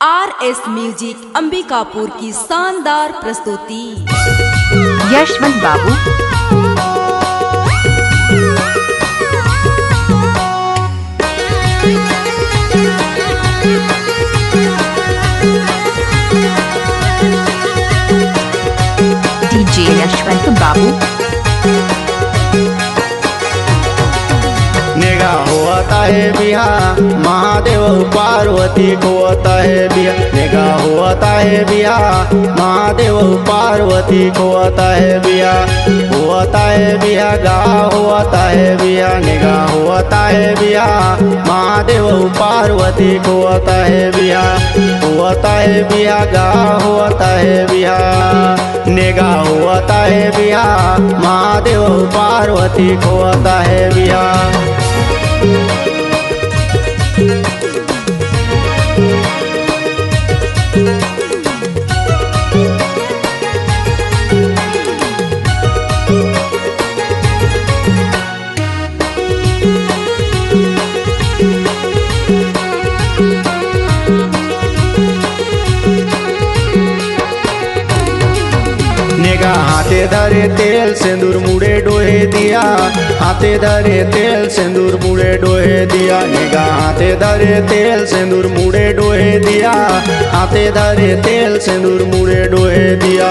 RS music Ambikapur की शानदार प्रस्तुति। यशवंत बाबू, डीजे यशवंत बाबू। नेगा होता है बिहार महादेव पार्वती को होता है बिहार। नेगा होता है बिहार महादेव पार्वती को होता है बिहार। होता है बिहार गा होता है बिहार। नेगा होता है बिहार महादेव पार्वती को होता है बिहार। होता है बिहार गा होता है बिहार। नेगा होता है बिहार महादेव पार्वती को होता है बिहार। नेगा हाथे धरे तेल सिंदूर मुड़े डोहे दिया। हाथे धरे तेल सिंदूर मुड़े डोहे दिया। नेगा हाथे धरे तेल सिंदूर मुड़े डोहे दिया। हाथे धरे तेल सिंदूर मुड़े डोहे दिया।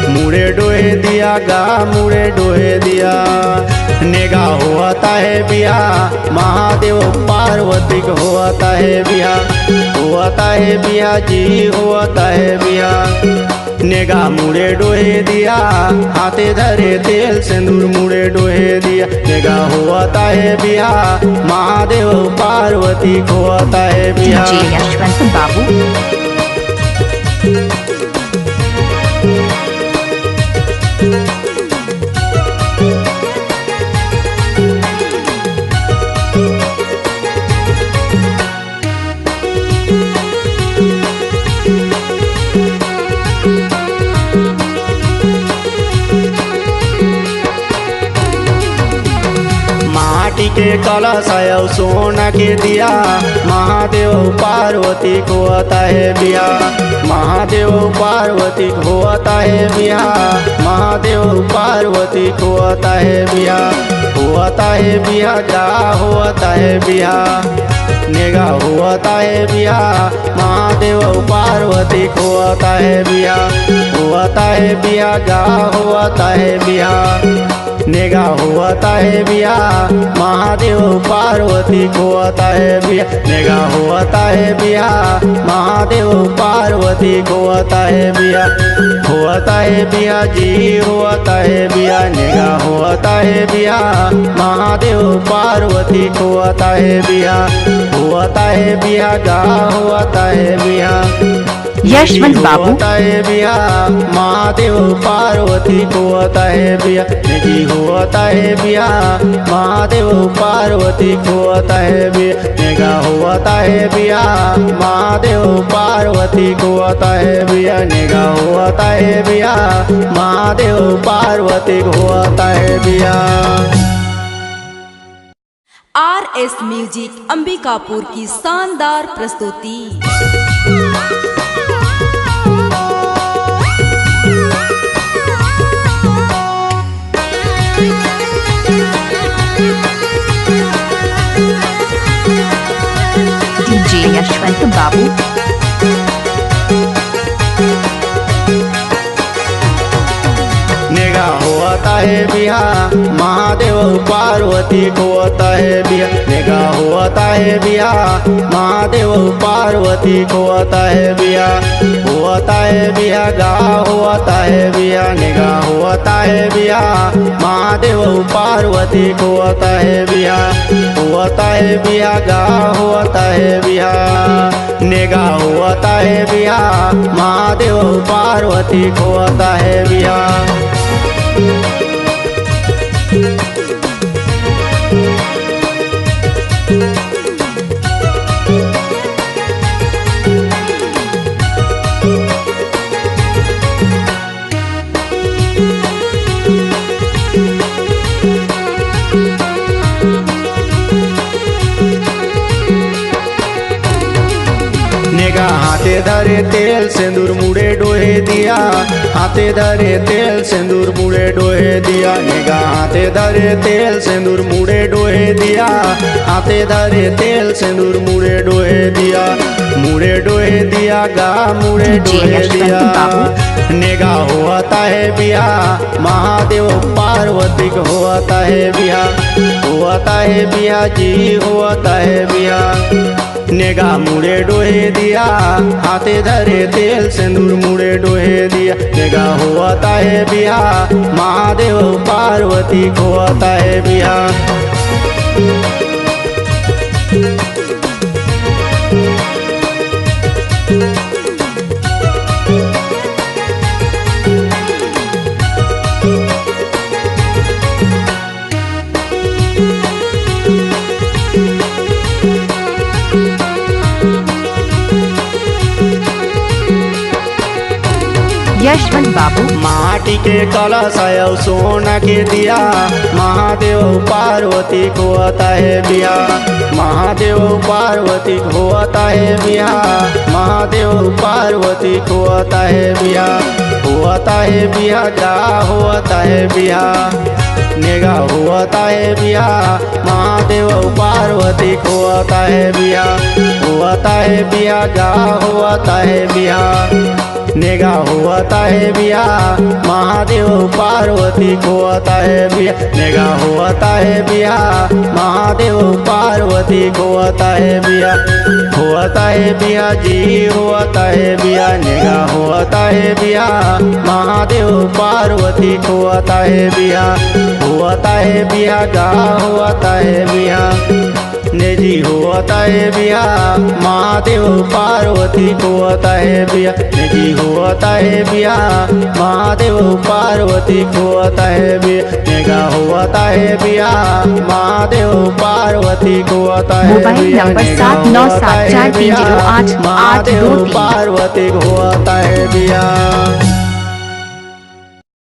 मुड़े डोहे दिया गा मुड़े डोहे दिया। नेगा होता है बिहार महादेव पार्वती को होता है बिहार। होता है बिहार जी होता है बिहार। नेगा मुड़े डोहे दिया। हाथे धरे तेल सिंदूर मुड़े डोहे दिया। नेगा होता है बिहार महादेव पार्वती को होता है बिहार। डीजे यशवंत बाबू, माटी के कलश है सोना के दिया। महादेव पार्वती को होता है बिहार। महादेव पार्वती को होता है बिहार। महादेव पार्वती को होता है बिहार। होता है बिहार गा होता है बिहार। नेगा होता है बिहार महादेव पार्वती को होता है बिहार। होता है बिहार गा होता है बिहार। नेगा होता है बिहार महादेव पार्वती को होता है बिहार। नेगा होता है बिहार महादेव पार्वती को होता है बिहार। होता है बिहार जी होता है बिहार। नेगा होता है बिहार महादेव पार्वती को होता है बिहार। होता है बिहार गा होता है बिहार। यशवंत बाबू, होता है बिहार महादेव पार्वती को होता है बिहार। नेगी होता है बिहार महादेव पार्वती को होता है बिहार। नेगा होता है बिहार महादेव पार्वती को होता है बिहार। नेगा होता है बिहार महादेव पार्वती को होता है बिहार। RS म्यूजिक अंबिकापुर की शानदार प्रस्तुति। डीजे यशवंत बाबू, नेगा होता है बिहार महादेव पार्वती को होता है बिहार। नेगा होता है बिहार महादेव पार्वती को होता है बिहार। होता है बिहार गा होता है बिहार। नेगा होता है बिहार महादेव पार्वती को होता है बिहार। होता है बिहार गा होता है बिहार। नेगा होता है बिहार महादेव पार्वती को होता है बिहार। हाथे धरे तेल सिंदूर मुड़े डोहे दिया, हाथे धरे तेल सिंदूर मुड़े डोहे दिया, नेगा हाथे धरे तेल सिंदूर मुड़े डोहे दिया, हाथे धरे तेल सिंदूर मुड़े डोहे दिया, मुड़े डोहे दिया गा मुड़े डोहे दिया। नेगा होता है बियाह महादेव पार्वती को होता है बियाह, होता है बियाह जी होता है बियाह। नेगा मुड़े डोहे दिया, हाथे धरे तेल सिंदूर मुड़े डोहे दिया, नेगा होता है बियाह महादेव पार्वती को होता है बियाह। यशवंत बाबू माटी के कलश आयो सोना के दिया, महादेव पार्वती को होता है बियाह, महादेव पार्वती को होता है बियाह, महादेव पार्वती को होता है बियाह, होता है बियाह गा होता है बियाह। नेगा होता है बियाह महादेव पार्वती को होता है बियाह, होता है बियाह गा होता है बियाह। नेगा होता है बियाह महादेव पार्वती को होता है बियाह, नेगा होता है बियाह महादेव पार्वती को होता है बियाह, होता है बियाह जी होता है बियाह। नेगा होता है बियाह महादेव पार्वती को होता है बियाह, होता है बियाह गा होता है बियाह। नेजी होता है बियाह महादेव पार्वती को होता है बियाह, नेजी होता है बियाह महादेव पार्वती को होता है बियाह, नेगा होता है बियाह महादेव पार्वती को होता है बियाह, नेगा होता है बियाह महादेव पार्वती को होता है बियाह।